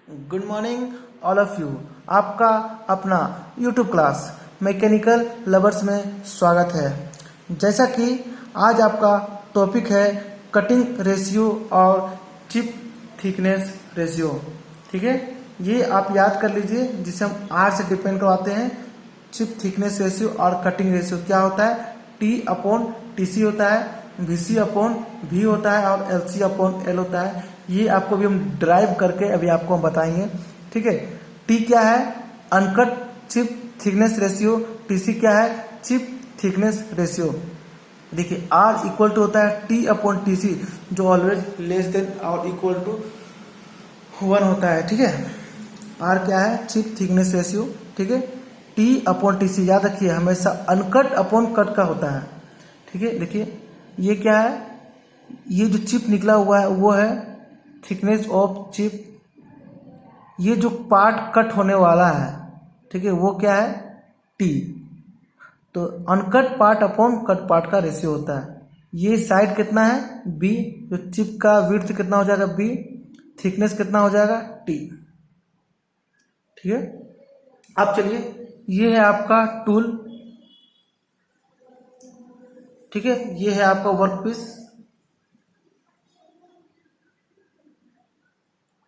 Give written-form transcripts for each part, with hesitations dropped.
Good morning all of you. आपका अपना YouTube class mechanical lovers में स्वागत है। जैसा कि आज आपका टॉपिक है कटिंग रेशियो और चिप थिकनेस रेशियो। ठीक है, ये आप याद कर लीजिए, जिसे हम आर से डिपेंड करवाते हैं। चिप थिकनेस रेशियो और कटिंग रेशियो क्या होता है? टी अपॉन टी सी होता है, वी सी अपॉन वी होता है और एल सी अपॉन एल होता है। ये आपको भी हम ड्राइव करके अभी आपको हम बताएंगे। ठीक है, टी क्या है? Uncut chip thickness ratio. T C क्या है? Chip thickness ratio. देखिए आर इक्वल टू होता है टी अपॉन टी सी, जो ऑलवेज लेस देन और इक्वल टू 1 होता है। ठीक है, आर क्या है? Chip thickness ratio. ठीक है, टी अपॉन टी सी याद रखिए, हमेशा अनकट अपॉन कट का होता है। ठीक है, देखिए ये क्या है? ये जो चिप निकला हुआ है वो है थिकनेस ऑफ चिप। ये जो पार्ट कट होने वाला है, ठीक है, वो क्या है? टी। तो uncut part upon cut part का रेशियो होता है। ये साइड कितना है? बी। जो चिप का विड्थ कितना हो जाएगा? बी। थिकनेस कितना हो जाएगा? टी। ठीक है, अब चलिए, ये है आपका टूल। ठीक है, ये है आपका वर्क पीस।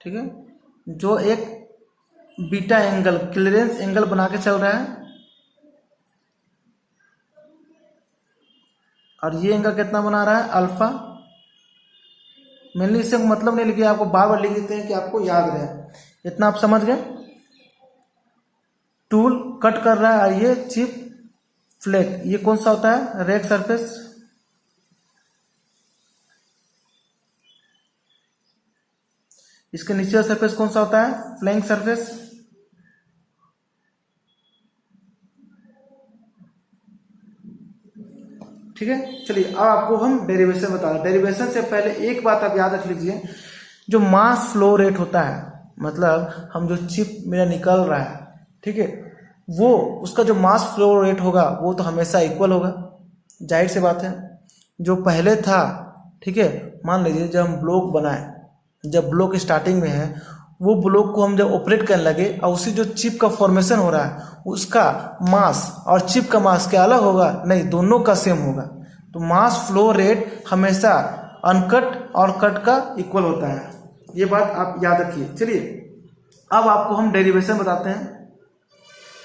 ठीक है, जो एक बीटा एंगल क्लियरेंस एंगल बना के चल रहा है, और ये एंगल कितना बना रहा है? अल्फा। मेनली इससे मतलब नहीं लिखे, आपको बार बार लिख देते हैं कि आपको याद रहे। इतना आप समझ गए। टूल कट कर रहा है और ये चिप फ्लैट, ये कौन सा होता है? Red surface. इसके नीचे का सरफेस कौन सा होता है? Flank surface. ठीक है, चलिए अब आपको हम डेरिवेशन बता रहे हैं। डेरिवेशन से पहले एक बात आप याद रख लीजिए, जो मास फ्लो रेट होता है, मतलब हम जो चिप मेरा निकल रहा है, ठीक है, वो उसका जो मास फ्लो रेट होगा वो तो हमेशा इक्वल होगा। जाहिर सी बात है। जो पहले था, ठीक है, मान लीजिए जब हम ब्लॉक बनाए, जब ब्लॉक स्टार्टिंग में है, वो ब्लॉक को हम जब ऑपरेट करने लगे और उसी जो चिप का फॉर्मेशन हो रहा है, उसका मास और चिप का मास क्या अलग होगा? नहीं, दोनों का सेम होगा। तो मास फ्लो रेट हमेशा अनकट और कट का इक्वल होता है। ये बात आप याद रखिए। चलिए अब आपको हम डेरिवेशन बताते हैं।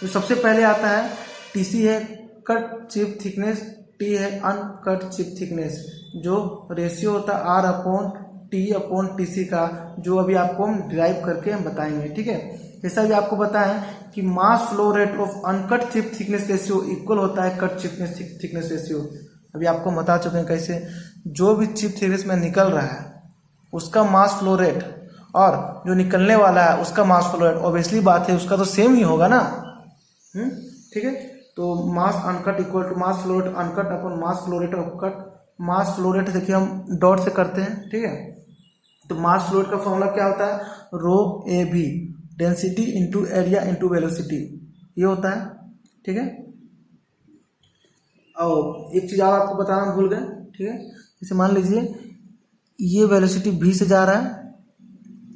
तो सबसे पहले आता है टीसी है कट चिप थिकनेस, टी है अनकट चिप थिकनेस। जो रेशियो होता है R upon T upon T C का, जो अभी आपको हम ड्राइव करके हम बताएंगे। ठीक है, जैसा भी आपको बताएं कि मास flow rate of uncut chip thickness ratio equal होता है कट चिप थिकनेस रेशियो। अभी आपको बता चुके हैं कैसे। जो भी चिप थिकनेस में निकल रहा है उसका मास फ्लो रेट और जो निकलने वाला है उसका मास फ्लो रेट, ऑब्वियसली बात है उसका तो सेम ही होगा ना। ठीक है, तो mass uncut equal to mass flow rate uncut upon mass flow rate of cut. Mass flow rate देखिए हम डॉट से करते हैं। ठीक है, तो मास फ्लो रेट का फॉर्मूला क्या होता है? Rho A V, density into area into velocity, ये होता है। ठीक है, और एक चीज और आपको बताना भूल गए। ठीक है, जैसे मान लीजिए ये वेलोसिटी भी से जा रहा है,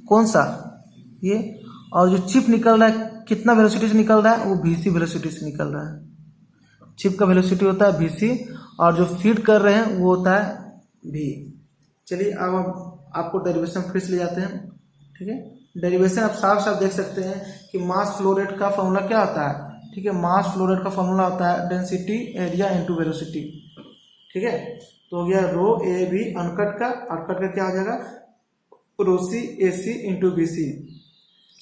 कौन सा? ये। और जो चिप निकल रहा है कितना वेलोसिटी से निकल रहा है? वो vc वेलोसिटी से निकल रहा है। चिप का वेलोसिटी होता है vc और जो फीड कर रहे हैं वो होता है v। चलिए अब हम आपको डेरिवेशन फिर से ले जाते हैं। ठीक है, डेरिवेशन आप साफ साफ देख सकते हैं कि मास फ्लो रेट का फॉर्मूला क्या होता है? ठीक है, मास फ्लो रेट का फॉर्मूला होता है डेंसिटी एरिया इंटू वेलोसिटी। ठीक है, तो हो गया रो ए भी अनकट का, और कट का क्या हो जाएगा? Rho C A C into B C,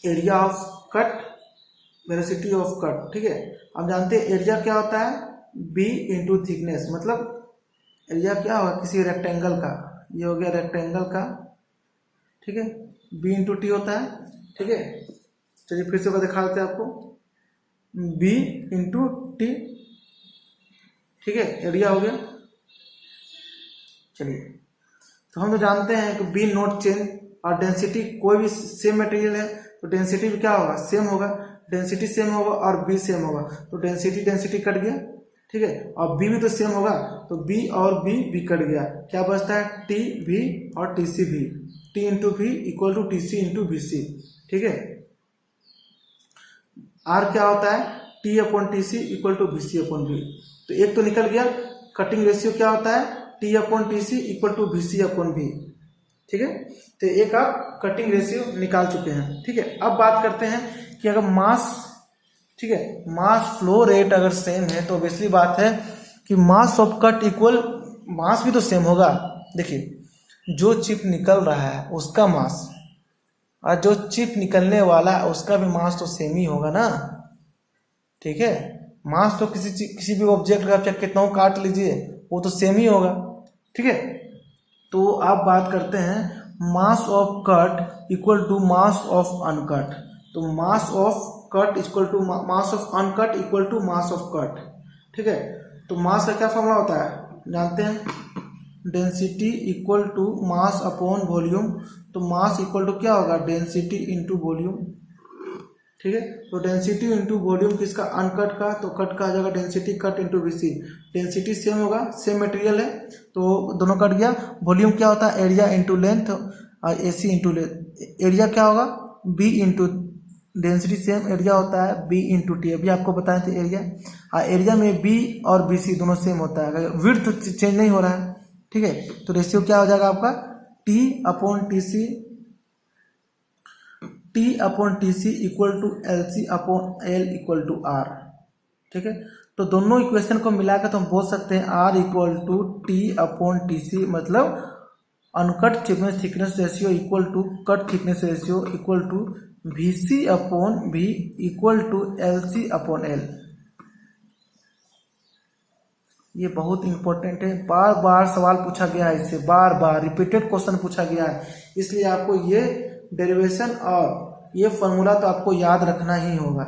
area of cut velocity of cut. ठीक है, अब जानते हैं एरिया क्या होता है? B into thickness. मतलब एरिया क्या होगा किसी रेक्टेंगल का? ये हो गया रेक्टेंगल का। ठीक है, बी इंटू टी होता है। ठीक है, चलिए फिर से दिखा देते हैं आपको, बी इंटू टी। ठीक है, एरिया हो गया। चलिए, तो हम तो जानते हैं कि बी नॉट चेंज, और डेंसिटी कोई भी सेम मटेरियल है तो डेंसिटी भी क्या होगा? सेम होगा। डेंसिटी सेम होगा और बी सेम होगा, तो डेंसिटी डेंसिटी कट गया। ठीक है, और बी भी तो सेम होगा, तो बी और बी कट गया। क्या बचता है? टी भी और टी सी भी। टी इंटू भी equal to T C into B C. ठीक है। आर क्या होता है, T upon T C equal to B C upon B. तो एक तो निकल गया। कटिंग रेशियो क्या होता है, T upon T C equal to B C upon B. ठीक है, तो एक आप कटिंग रेशियो निकाल चुके हैं। ठीक है, अब बात करते हैं कि अगर मास, ठीक है, मास फ्लो रेट अगर सेम है तो ऑब्वियसली बात है कि मास ऑफ कट इक्वल मास भी तो सेम होगा। देखिए, जो चिप निकल रहा है उसका मास और जो चिप निकलने वाला है उसका भी मास तो सेम ही होगा ना। ठीक है, मास तो किसी भी ऑब्जेक्ट का चाहे कितना काट लीजिए वो तो सेम ही होगा। ठीक है, तो आप बात करते हैं mass of cut equal to mass of uncut. तो mass of cut equal to mass of uncut equal to mass of cut. ठीक है, तो मास का क्या फॉर्मूला होता है जानते हैं, density equal to mass upon volume. तो मास इक्वल टू क्या होगा, डेंसिटी इंटू वॉल्यूम। ठीक है, तो डेंसिटी इंटू वॉल्यूम किसका, अनकट का, तो कट का आ जाएगा density cut into V C. Density same होगा, सेम मटेरियल है तो दोनों कट गया। वॉल्यूम क्या होता है, एरिया इंटू लेंथ और एसी इंटू लेंथ। एरिया क्या होगा, B into density same area होता है बी इंटू टी, अभी आपको बताए थे एरिया। और एरिया में बी और बी सी दोनों सेम होता है, विड्थ चेंज नहीं हो रहा है। ठीक है, तो रेशियो क्या हो जाएगा आपका, T upon T C, T upon T C equal to L C upon L equal to R. ठीक है, तो दोनों इक्वेशन को मिलाकर तो हम बोल सकते हैं R equal to T upon T C, मतलब uncut thickness ratio equal to cut thickness ratio equal to V C upon V equal to L C upon L. ये बहुत इंपॉर्टेंट है, बार बार सवाल पूछा गया है इससे, बार बार रिपीटेड क्वेश्चन पूछा गया है, इसलिए आपको ये डेरिवेशन और ये फॉर्मूला तो आपको याद रखना ही होगा।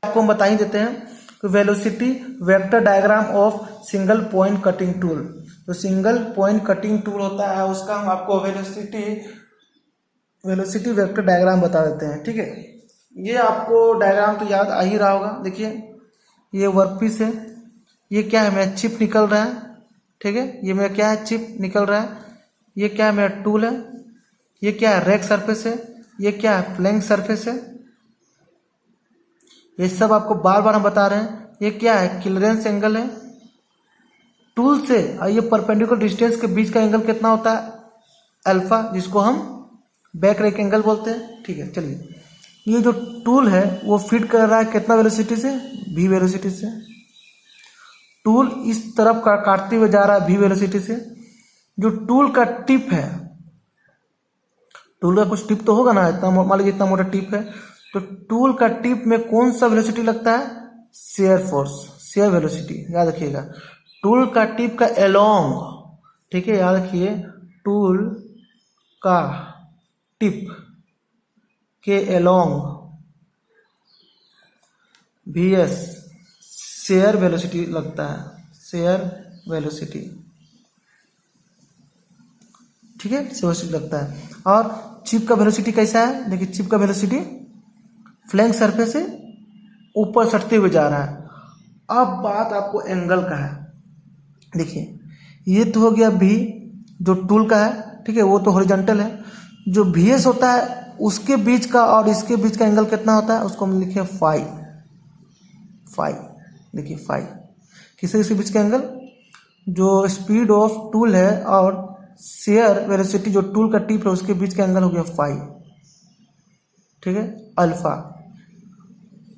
आपको हम बता ही देते हैं कि velocity vector diagram of single point cutting tool. तो सिंगल पॉइंट कटिंग टूल होता है उसका हम आपको वेलोसिटी वेक्टर डायग्राम बता देते हैं। ठीक है, ये आपको डायग्राम तो याद आ ही रहा होगा। देखिए, ये वर्कपीस है, ये क्या है, मेरा चिप निकल रहा है। ठीक है, ये मेरा क्या है, चिप निकल रहा है। ये क्या है, मेरा टूल है। ये क्या है, रेक सरफेस है। ये क्या है, फ्लैंक सरफेस है। ये सब आपको बार बार हम बता रहे हैं। ये क्या है, क्लियरेंस एंगल है टूल से, और ये परपेंडिकुलर डिस्टेंस के बीच का एंगल कितना होता है, अल्फा, जिसको हम बैक रेक एंगल बोलते हैं। ठीक है, चलिए, ये जो टूल है वो फीड कर रहा है कितना वेलोसिटी से, v वेलोसिटी से। टूल इस तरफ का काटते हुए जा रहा है v वेलोसिटी से। जो टूल का टिप है, टूल का कुछ टिप तो होगा ना, इतना मान लीजिए इतना मोटा टिप है, तो टूल का टिप में कौन सा वेलोसिटी लगता है, शेयर फोर्स, शेयर वेलोसिटी, याद रखिएगा। टूल का टिप का एलोंग, ठीक है, याद रखिए, टूल का टिप के एलोंग vs शेयर वेलोसिटी लगता है, शेयर वेलोसिटी। ठीक है, शेयर वेलोसिटी लगता है। और चिप का वेलोसिटी कैसा है, देखिए, चिप का वेलोसिटी फ्लैंक सरफेस से ऊपर सटते हुए जा रहा है। अब बात आपको एंगल का है। देखिए, ये तो हो गया v जो टूल का है, ठीक है, वो तो हॉरिजॉन्टल है। जो vs होता है उसके बीच का और इसके बीच का एंगल कितना होता है, उसको हम लिखे फाई। फाई, देखिए, फाई किसके बीच का एंगल, जो स्पीड ऑफ टूल है और शेयर वेलोसिटी जो टूल का टिप है उसके बीच का एंगल हो गया फाई। ठीक है, अल्फा।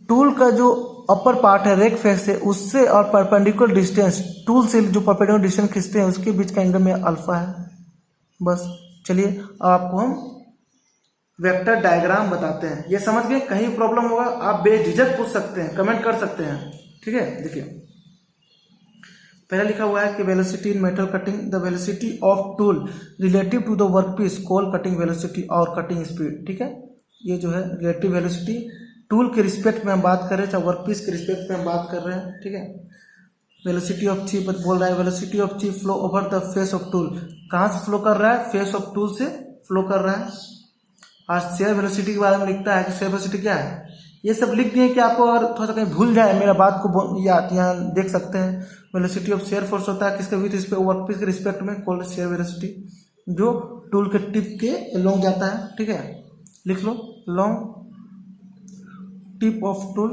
टूल का जो अपर पार्ट है रेक फेस से, उससे और परपेंडिकुलर डिस्टेंस टूल से जो परपेंडिकुलर डिस्टेंस खींचते हैं उसके बीच का एंगल में अल्फा है। बस, चलिए, अब आपको हम वेक्टर डायग्राम बताते हैं। ये समझ गए, कहीं प्रॉब्लम होगा आप बेझिझक पूछ सकते हैं, कमेंट कर सकते हैं। ठीक है, देखिए, पहले लिखा हुआ है कि velocity in metal cutting, the velocity of tool relative to the workpiece call cutting velocity और कटिंग स्पीड। ठीक है, ये जो है रिलेटिव वेलोसिटी टूल के रिस्पेक्ट में हम बात कर रहे हैं, चाहे वर्कपीस के रिस्पेक्ट में हम बात कर रहे हैं। ठीक है, वेलोसिटी ऑफ चिप बोल रहा है, velocity of chip flow over the face of tool, कहाँ से फ्लो कर रहा है, फेस ऑफ टूल से फ्लो कर रहा है। और शेयर वेलोसिटी के बारे में लिखता है कि शेयर वेलोसिटी क्या है। ये सब लिख दिए कि आपको अगर थोड़ा सा कहीं भूल जाए मेरा बात को, या यहाँ देख सकते हैं। वेलोसिटी ऑफ शेयर फोर्स होता है किसके विद रिस्पेक्ट, वर्कपीस के रिस्पेक्ट में, कॉल्ड शेयर वेलोसिटी, जो टूल के टिप के अलोंग जाता है। ठीक है, लिख लो। लॉन्ग टिप ऑफ टूल,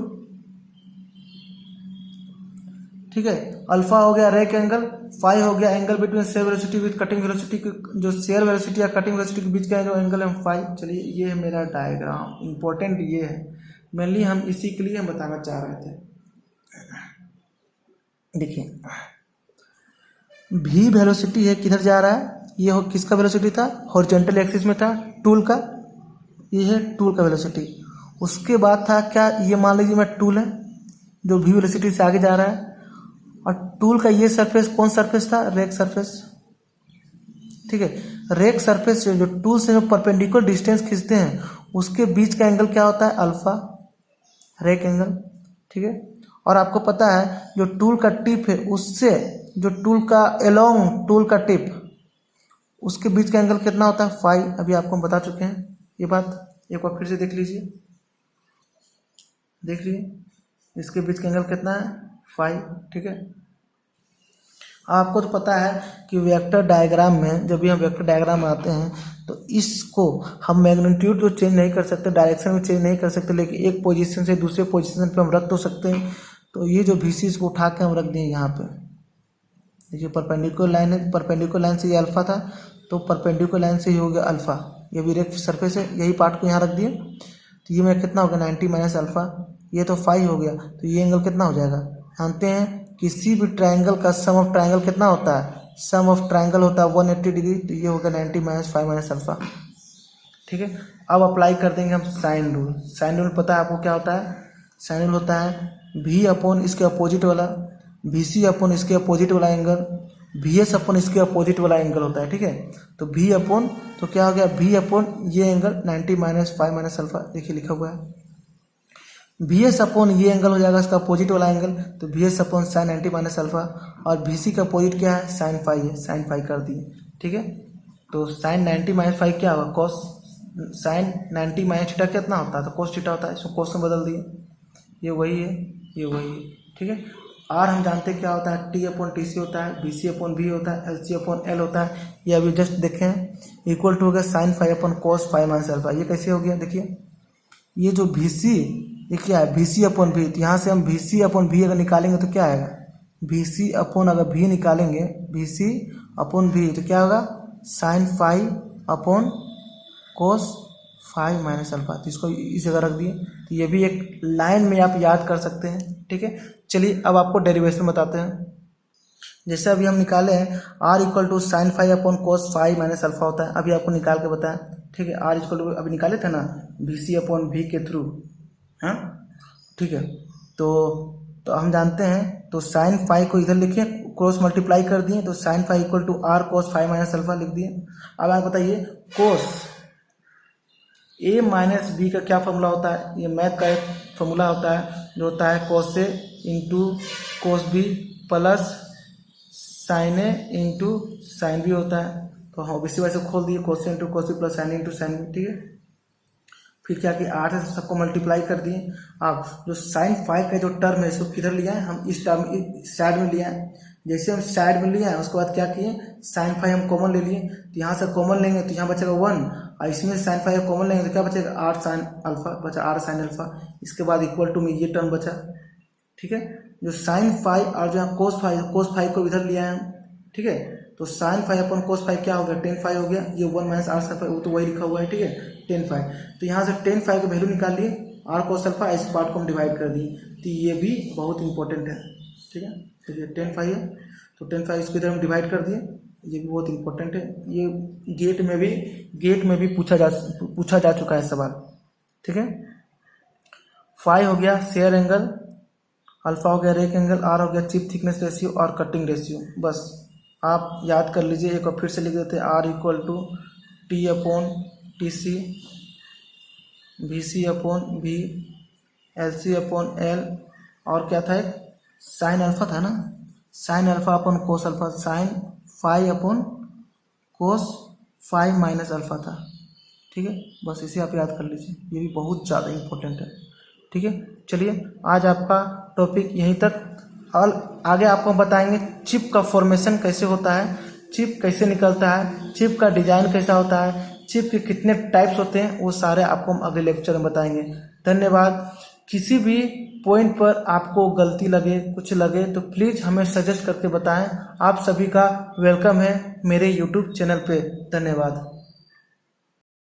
ठीक है। अल्फा हो गया रेक एंगल, फाई हो गया angle between shear velocity with cutting velocity, जो शेयर वेलोसिटी या कटिंग वेलोसिटी के बीच का जो एंगल है फाई। चलिए ये है मेरा डायग्राम, इंपॉर्टेंट ये है, मेनली हम इसी के लिए हम बताना चाह रहे थे। देखिए v वेलोसिटी है, किधर जा रहा है, ये हो किसका वेलोसिटी था, हॉरिजॉन्टल एक्सिस में था टूल का, ये है टूल का वेलोसिटी। उसके बाद था क्या, ये मान लीजिए मैं टूल है जो v वेलोसिटी से आगे जा रहा है, और टूल का ये सरफेस कौन सरफेस था, रेक सरफेस, ठीक है। रेक सरफेस से जो टूल से जो परपेंडिकुलर डिस्टेंस खींचते हैं उसके बीच का एंगल क्या होता है, अल्फा रेक एंगल, ठीक है। और आपको पता है जो टूल का टिप है उससे जो टूल का एलोंग टूल का टिप उसके बीच का एंगल कितना होता है, फाई। अभी आपको हम बता चुके हैं ये बात, एक बार फिर से देख लीजिए, देख लीजिए इसके बीच का एंगल कितना है, फाई, ठीक है। आपको तो पता है कि वेक्टर डायग्राम में जब भी हम वेक्टर डायग्राम बनाते हैं तो इसको हम मैग्नीट्यूड तो चेंज नहीं कर सकते, डायरेक्शन में चेंज नहीं कर सकते, लेकिन एक पोजीशन से दूसरे पोजीशन पे हम रख तो सकते हैं। तो ये जो VC इसको उठा के हम रख दिए यहाँ पे, देखिए परपेंडिकुलर लाइन है, परपेंडिकुलर लाइन से ये अल्फा था तो परपेंडिकुलर लाइन से ही हो गया अल्फा, ये भी रेक्ट सरफेस है, यही पार्ट को यहाँ रख दिए। तो ये मेरा कितना हो गया 90 माइनस अल्फा, ये तो फाई हो गया, तो ये एंगल कितना हो जाएगा, जानते हैं किसी भी ट्राइंगल का सम ऑफ ट्राइंगल कितना होता है, सम ऑफ ट्राइंगल होता है 180 डिग्री, तो ये होगा 90 माइनस 5 माइनस अल्फा, ठीक है। अब अप्लाई कर देंगे हम साइन रूल। साइन रूल पता है आपको क्या होता है, साइन रूल होता है V अपॉन इसके अपोजिट वाला, VC अपॉन इसके अपोजिट वाला एंगल, VS अपॉन इसके अपोजिट वाला एंगल होता है, ठीक है। तो V अपॉन तो क्या हो गया, V अपॉन ये एंगल 90 माइनस 5 माइनस अल्फा, देखिए लिखा हुआ है। VS अपॉन ये एंगल हो जाएगा इसका अपोजिट वाला एंगल, तो VS upon sine 90 minus alpha, और VC का अपोजिट क्या है, साइन फाई है, साइन फाई कर दिए, ठीक है। तो साइन 90 माइनस फाई क्या होगा, कॉस, साइन 90 माइनस थीटा कितना होता है, तो कोस थीटा होता है, इसको कोस में बदल दिए, ये वही है, ये वही है, ठीक है। आर हम जानते हैं क्या होता है, T अपॉन TC होता है, BC अपॉन B होता है, LC अपॉन L होता है, ये अभी जस्ट देखें इक्वल टू हो गया sine phi upon cos phi minus alpha. ये कैसे हो गया, देखिए ये जो VC ये क्या है, VC अपॉन V, तो यहाँ से हम VC अपॉन V अगर निकालेंगे तो क्या आएगा, VC अपॉन अगर V निकालेंगे, VC अपॉन V तो क्या होगा, sine phi upon cos phi minus alpha, तो इसको इस जगह रख दिए। तो ये भी एक लाइन में आप याद कर सकते हैं, ठीक है। चलिए अब आपको डेरिवेशन बताते हैं। जैसे अभी हम निकाले हैं R equal to sine phi upon cos phi minus alpha होता है, अभी आपको निकाल के बताया, ठीक है। R इक्वल टू अभी निकाले थे ना VC अपॉन V के थ्रू, हाँ ठीक है। तो हम जानते हैं, तो साइन फाई को इधर लिखिए, क्रॉस मल्टीप्लाई कर दिए, तो sine phi equal to R cos phi minus alpha लिख दिए। अब आप बताइए कोस A माइनस बी का क्या फॉर्मूला होता है, ये मैथ का एक फॉर्मूला होता है जो होता है cos A into cos B plus sine A into sine B होता है। तो हम इसी वजह से खोल दिए, cos A into cos B plus sine A into sine B, ठीक है। फिर क्या कि 8 से सबको मल्टीप्लाई कर दिए। अब जो साइन फाइव का जो टर्म है इसको किधर लिया है, हम इस टर्म इस साइड में लिया है। जैसे हम साइड में लिया है उसके बाद क्या किए, साइन फाइव हम कॉमन ले लिए, तो यहाँ से कॉमन लेंगे तो यहाँ बचेगा 1, और इसमें साइन फाइव कॉमन लेंगे तो क्या बचेगा, 8 साइन अल्फा बचा, 8 साइन अल्फा। इसके बाद इक्वल टू में ये टर्म बचा, ठीक है। जो साइन फाइव और जो कोस फाइव को इधर लिया है, ठीक है। तो साइन फाइव अपन कोस फाइव क्या हो गया, टेन फाइव हो गया, ये 1 माइनस आर साइन फाइव, वो तो वही लिखा हुआ है, ठीक है, टेन फाइव। तो यहाँ से टेन फाइव का वैल्यू निकाल लिए, आर कोस अल्फा, इस पार्ट को हम डिवाइड कर दिए, तो ये भी बहुत इंपॉर्टेंट है, ठीक है। देखिए टेन फाइव है तो टेन फाइव इसको इधर हम डिवाइड कर दिए, ये भी बहुत इंपॉर्टेंट है। ये गेट में भी पूछा जा चुका है सवाल, ठीक है। फाइव हो गया शेयर एंगल, अल्फा हो गया रेक एंगल, आर हो गया चिप थिकनेस रेशियो और कटिंग रेशियो। बस आप याद कर लीजिए, एक बार फिर से लिख देते हैं, R equal to T upon T C, V C upon V, L C upon L, और क्या था एक साइन अल्फा था ना, sine alpha upon cos alpha, sine five upon cos five minus alpha था, ठीक है। बस इसे आप याद कर लीजिए, ये भी बहुत ज़्यादा इंपॉर्टेंट है, ठीक है। चलिए आज आपका टॉपिक यहीं तक, और आगे आपको बताएंगे चिप का फॉर्मेशन कैसे होता है, चिप कैसे निकलता है, चिप का डिजाइन कैसा होता है, चिप के कितने टाइप्स होते हैं वो सारे आपको हम अगले लेक्चर में बताएंगे। धन्यवाद। किसी भी पॉइंट पर आपको गलती लगे, कुछ लगे तो प्लीज़ हमें सजेस्ट करके बताएं। आप सभी का वेलकम है मेरे यूट्यूब चैनल पे। धन्यवाद।